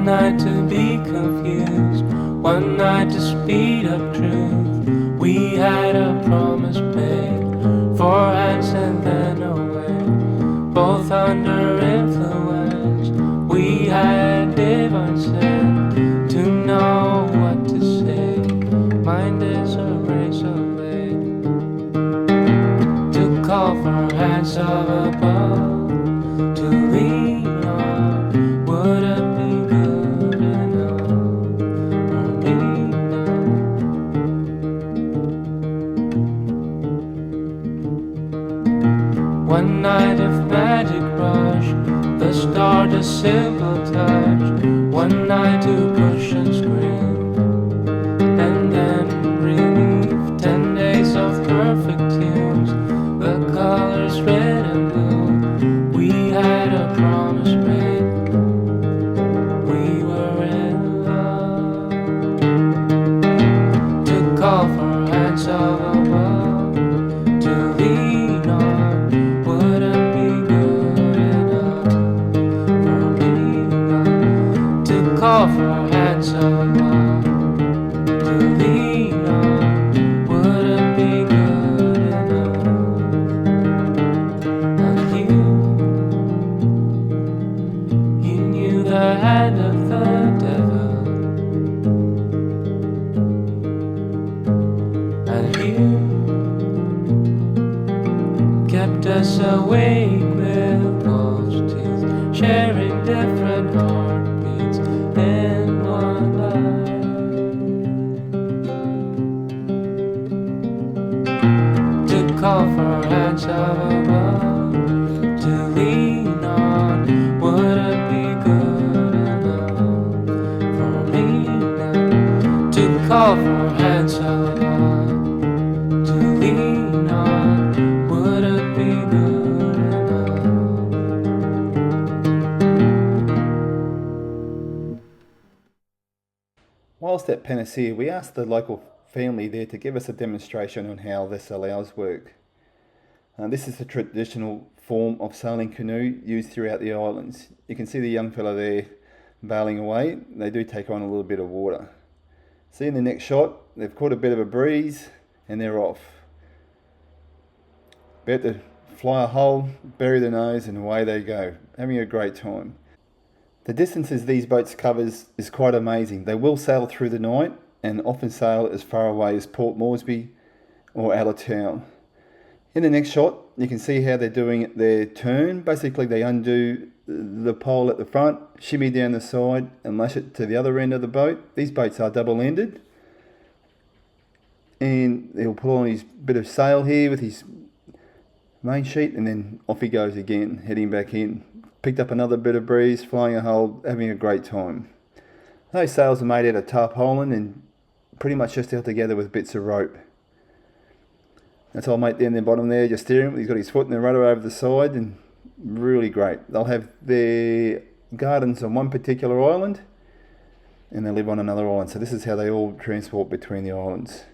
night to be confused, one night to speed up truth. We had a promise made, 4 hands and then away, both under influence. We had divine sense to know what to say. Mind is a razor blade to call for hands of above, to lean on. Would it be good enough for me now? One night of magic rush, the start a simple touch. One night to push and scream, and then relief. 10 days of perfect tunes, the colors red and blue. We had a promise made, we were in love, to call for hands of above, to lean on. Would it be good enough for me now? To call for hands of above, to lean on. Would it be good enough? And you knew the hand of the devil, and you kept us awake with wolves' teeth, sharing different heartbeats in one life. To call for hands of above, to lean on. Would it be good enough for me now? To call for hands of above, to lean on. Would it be good enough? Whilst at Panacea, we asked the local family there to give us a demonstration on how the salaus work. This is a traditional form of sailing canoe used throughout the islands. You can see the young fella there bailing away. They do take on a little bit of water. See in the next shot, they've caught a bit of a breeze and they're off. About to fly a hole, bury the nose, and away they go, having a great time. The distances these boats cover is quite amazing. They will sail through the night and often sail as far away as Port Moresby or out of town. In the next shot, you can see how they're doing their turn. Basically, they undo the pole at the front, shimmy down the side, and lash it to the other end of the boat. These boats are double-ended. And he'll put on his bit of sail here with his main sheet, and then off he goes again, heading back in. Picked up another bit of breeze, flying a hole, having a great time. Those sails are made out of tarpaulin and pretty much just held together with bits of rope. That's old mate down the bottom there, just steering. He's got his foot in the rudder over the side, and really great. They'll have their gardens on one particular island, and they live on another island. So this is how they all transport between the islands.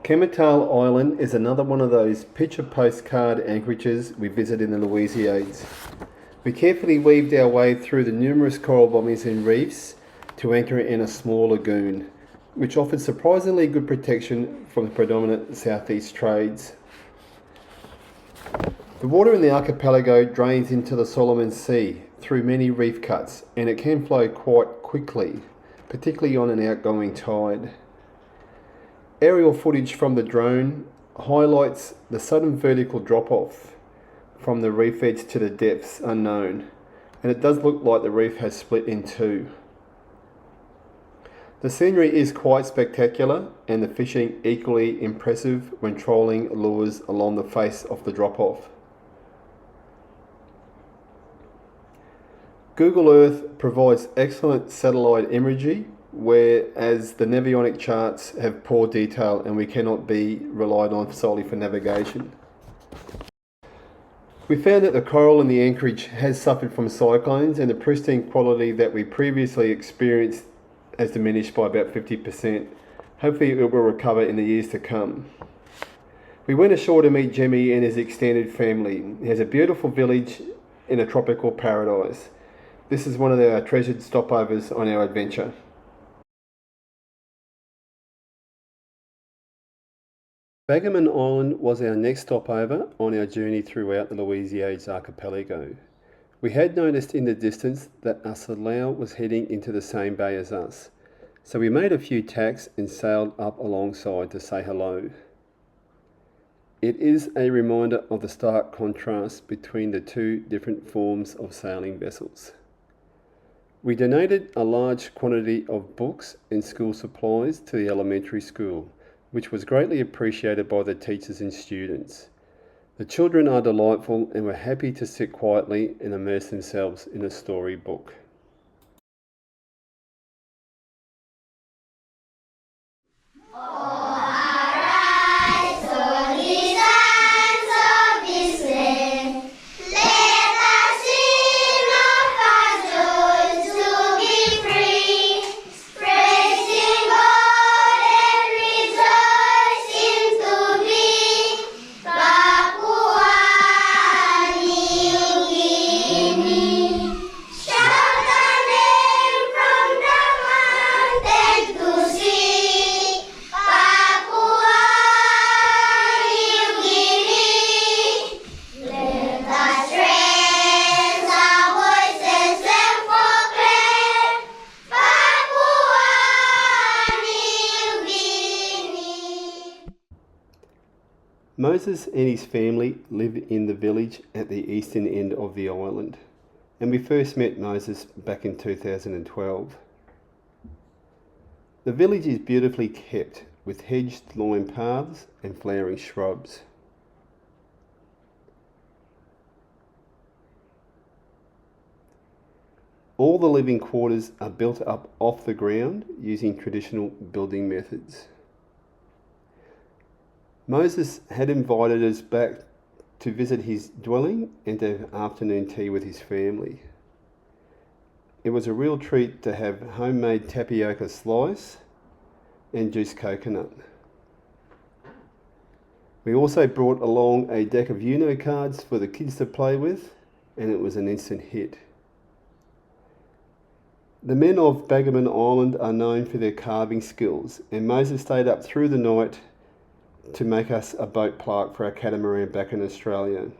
Kemetale Island is another one of those picture postcard anchorages we visit in the Louisiades. We carefully weaved our way through the numerous coral bobbies and reefs to anchor in a small lagoon, which offered surprisingly good protection from the predominant southeast trades. The water in the archipelago drains into the Solomon Sea through many reef cuts, and it can flow quite quickly, particularly on an outgoing tide. Aerial footage from the drone highlights the sudden vertical drop-off from the reef edge to the depths unknown, and it does look like the reef has split in two. The scenery is quite spectacular, and the fishing equally impressive when trolling lures along the face of the drop-off. Google Earth provides excellent satellite imagery, whereas the navionic charts have poor detail and we cannot be relied on solely for navigation. We found that the coral in the anchorage has suffered from cyclones, and the pristine quality that we previously experienced has diminished by about 50%. Hopefully it will recover in the years to come. We went ashore to meet Jimmy and his extended family. He has a beautiful village in a tropical paradise. This is one of our treasured stopovers on our adventure. Baggerman Island was our next stopover on our journey throughout the Louisiades archipelago. We had noticed in the distance that a Salao was heading into the same bay as us, so we made a few tacks and sailed up alongside to say hello. It is a reminder of the stark contrast between the two different forms of sailing vessels. We donated a large quantity of books and school supplies to the elementary school, which was greatly appreciated by the teachers and students. The children are delightful and were happy to sit quietly and immerse themselves in a storybook. Moses and his family live in the village at the eastern end of the island, and we first met Moses back in 2012. The village is beautifully kept with hedged lime paths and flowering shrubs. All the living quarters are built up off the ground using traditional building methods. Moses had invited us back to visit his dwelling and to have afternoon tea with his family. It was a real treat to have homemade tapioca slice and juiced coconut. We also brought along a deck of Uno cards for the kids to play with, and it was an instant hit. The men of Baggerman Island are known for their carving skills, and Moses stayed up through the night to make us a boat plaque for our catamaran back in Australia.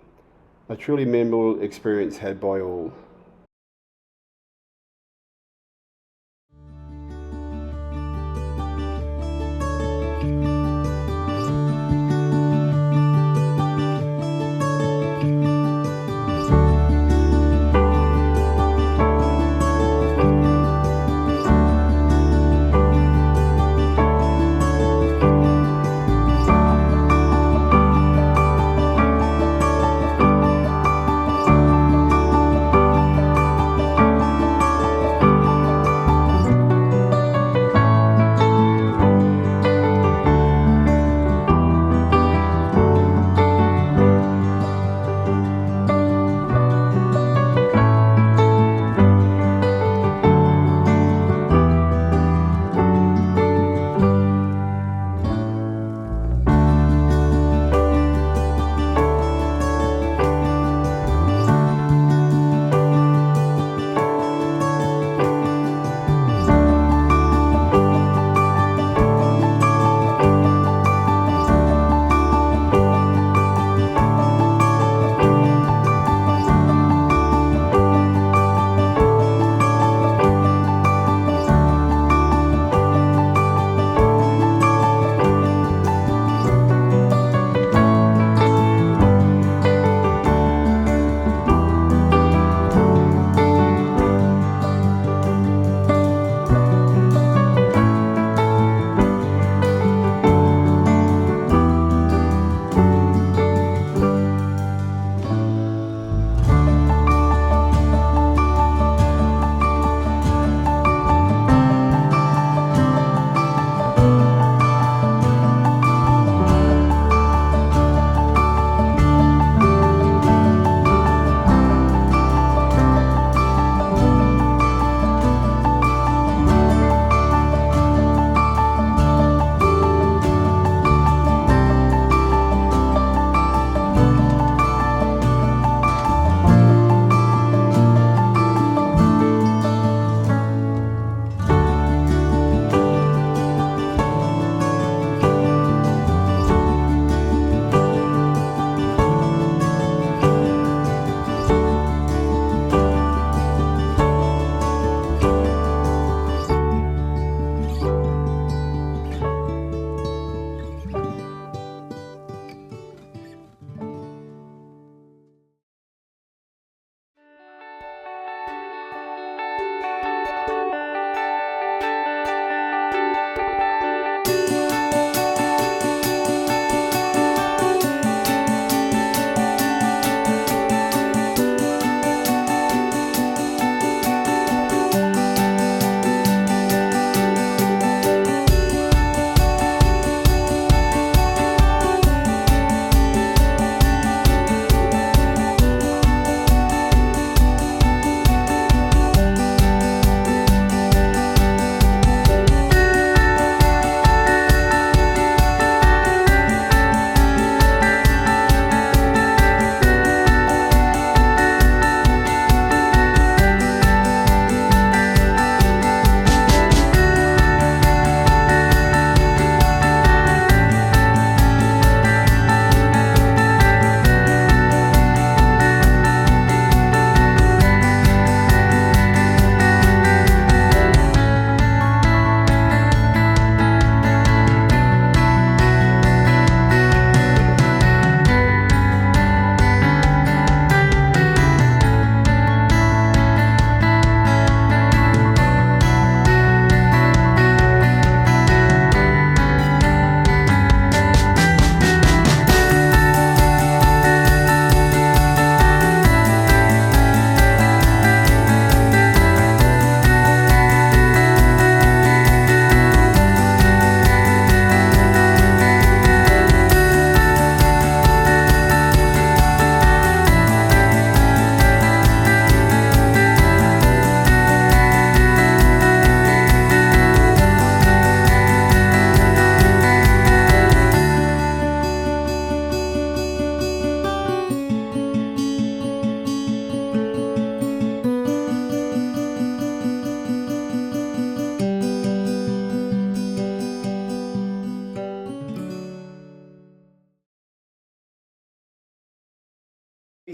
A truly memorable experience had by all.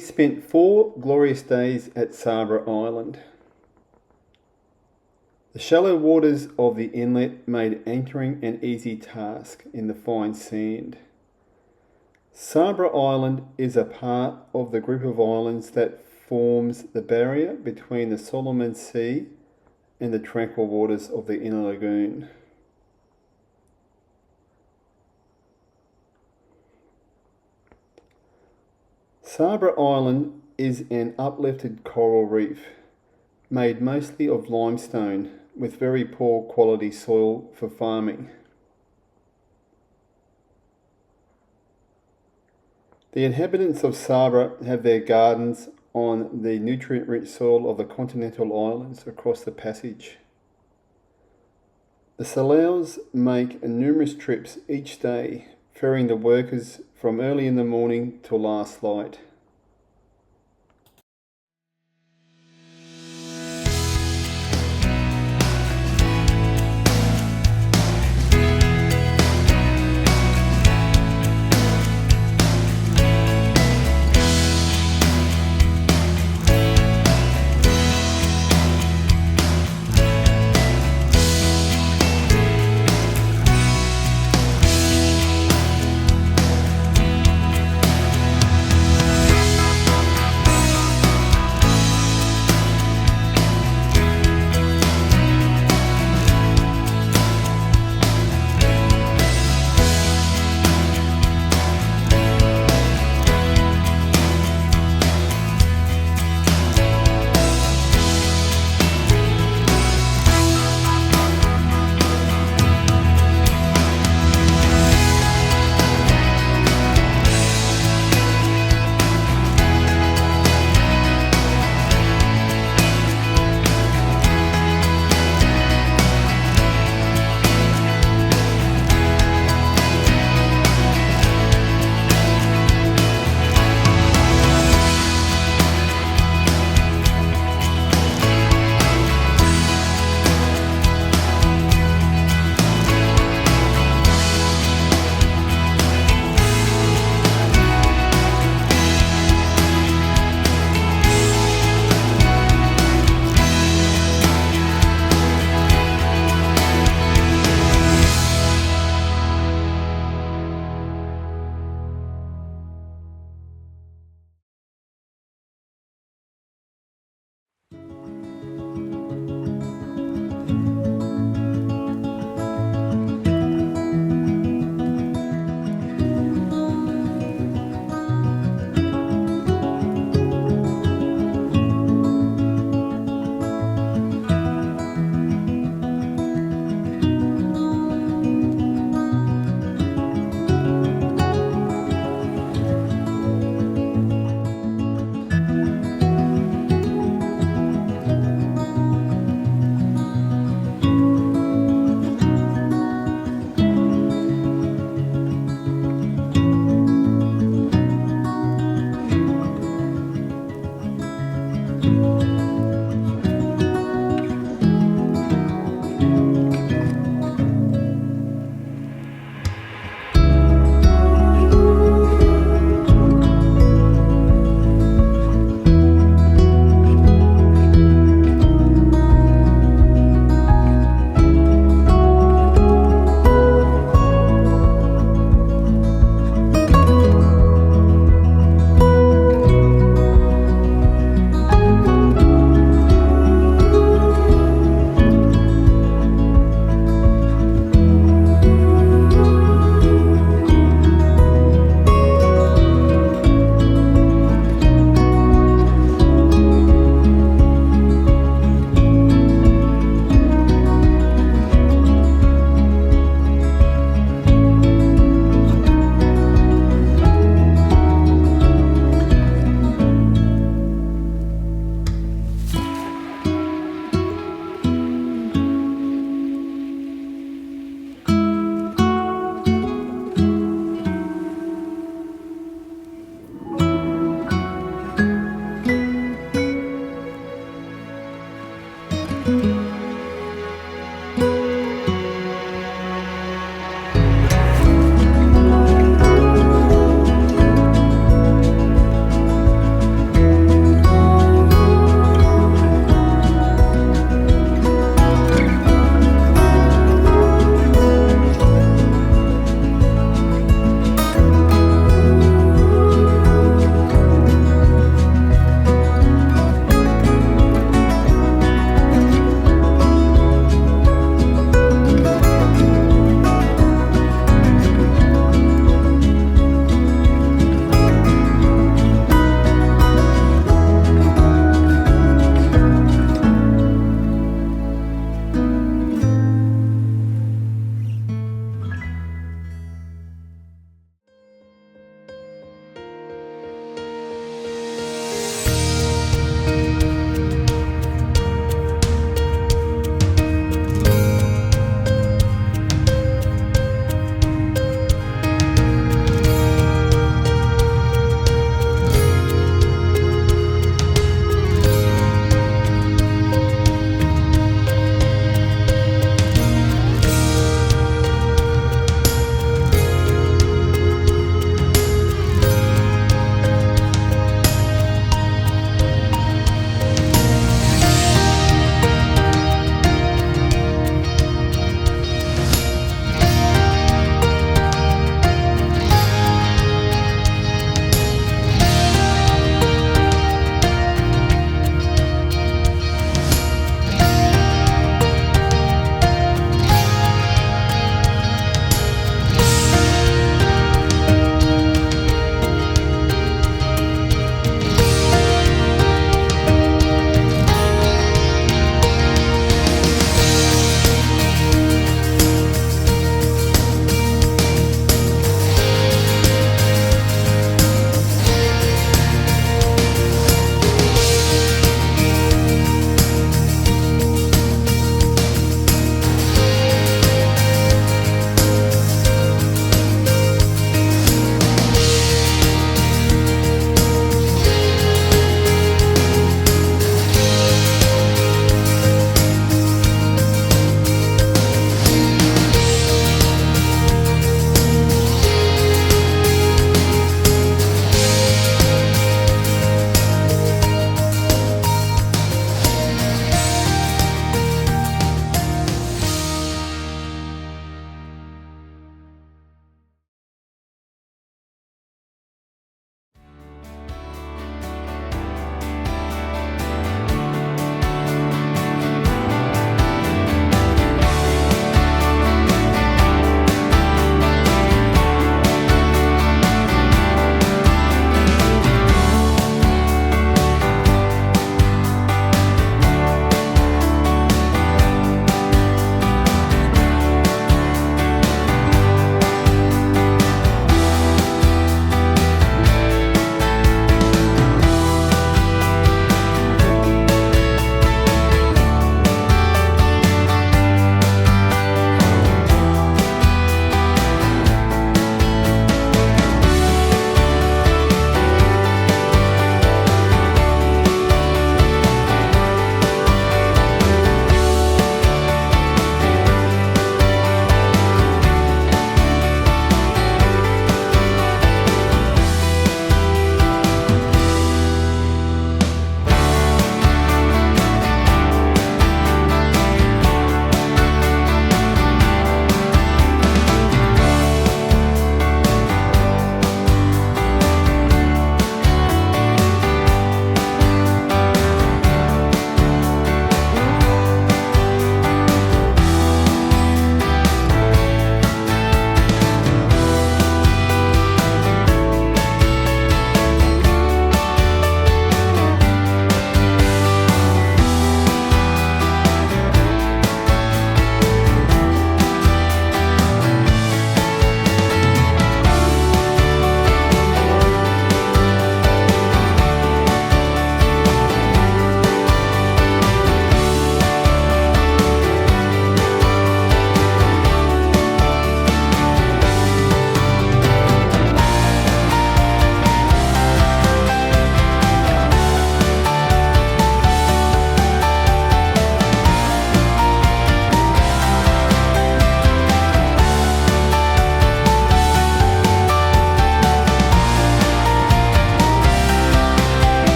He spent 4 glorious days at Sabra Island. The shallow waters of the inlet made anchoring an easy task in the fine sand. Sabra Island is a part of the group of islands that forms the barrier between the Solomon Sea and the tranquil waters of the inner lagoon. Sabra Island is an uplifted coral reef made mostly of limestone with very poor quality soil for farming. The inhabitants of Sabra have their gardens on the nutrient-rich soil of the continental islands across the passage. The Salaus make numerous trips each day, ferrying the workers from early in the morning till last light.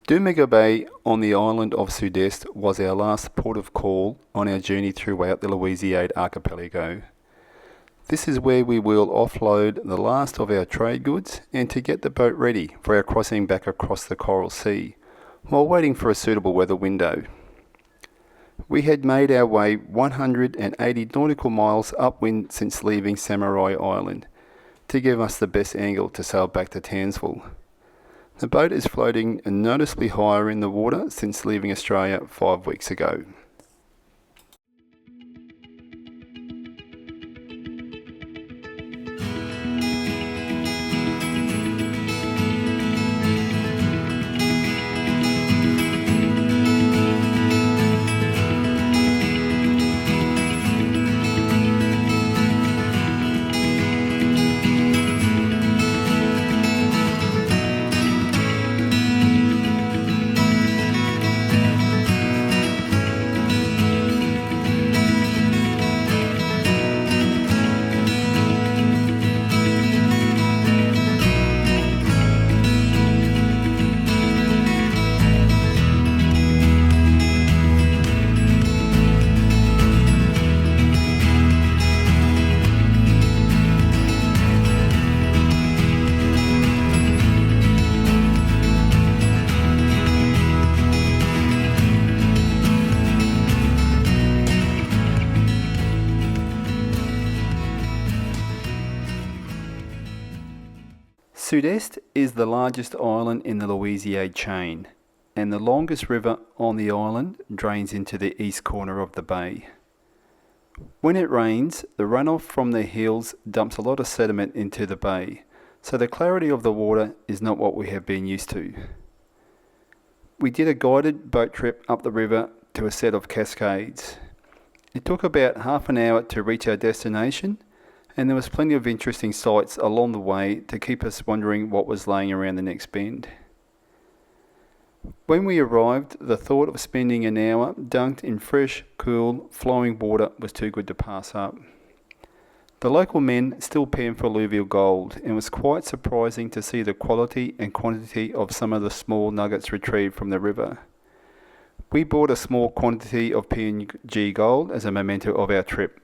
Domingo Bay on the island of Sud-Est was our last port of call on our journey throughout the Louisiade archipelago. This is where we will offload the last of our trade goods and to get the boat ready for our crossing back across the Coral Sea, while waiting for a suitable weather window. We had made our way 180 nautical miles upwind since leaving Samurai Island, to give us the best angle to sail back to Townsville. The boat is floating noticeably higher in the water since leaving Australia 5 weeks ago. Sud-Est is the largest island in the Louisiade chain, and the longest river on the island drains into the east corner of the bay. When it rains, the runoff from the hills dumps a lot of sediment into the bay, so the clarity of the water is not what we have been used to. We did a guided boat trip up the river to a set of cascades. It took about half an hour to reach our destination, and there was plenty of interesting sights along the way to keep us wondering what was laying around the next bend. When we arrived, the thought of spending an hour dunked in fresh, cool, flowing water was too good to pass up. The local men still pan for alluvial gold, and it was quite surprising to see the quality and quantity of some of the small nuggets retrieved from the river. We bought a small quantity of PNG gold as a memento of our trip.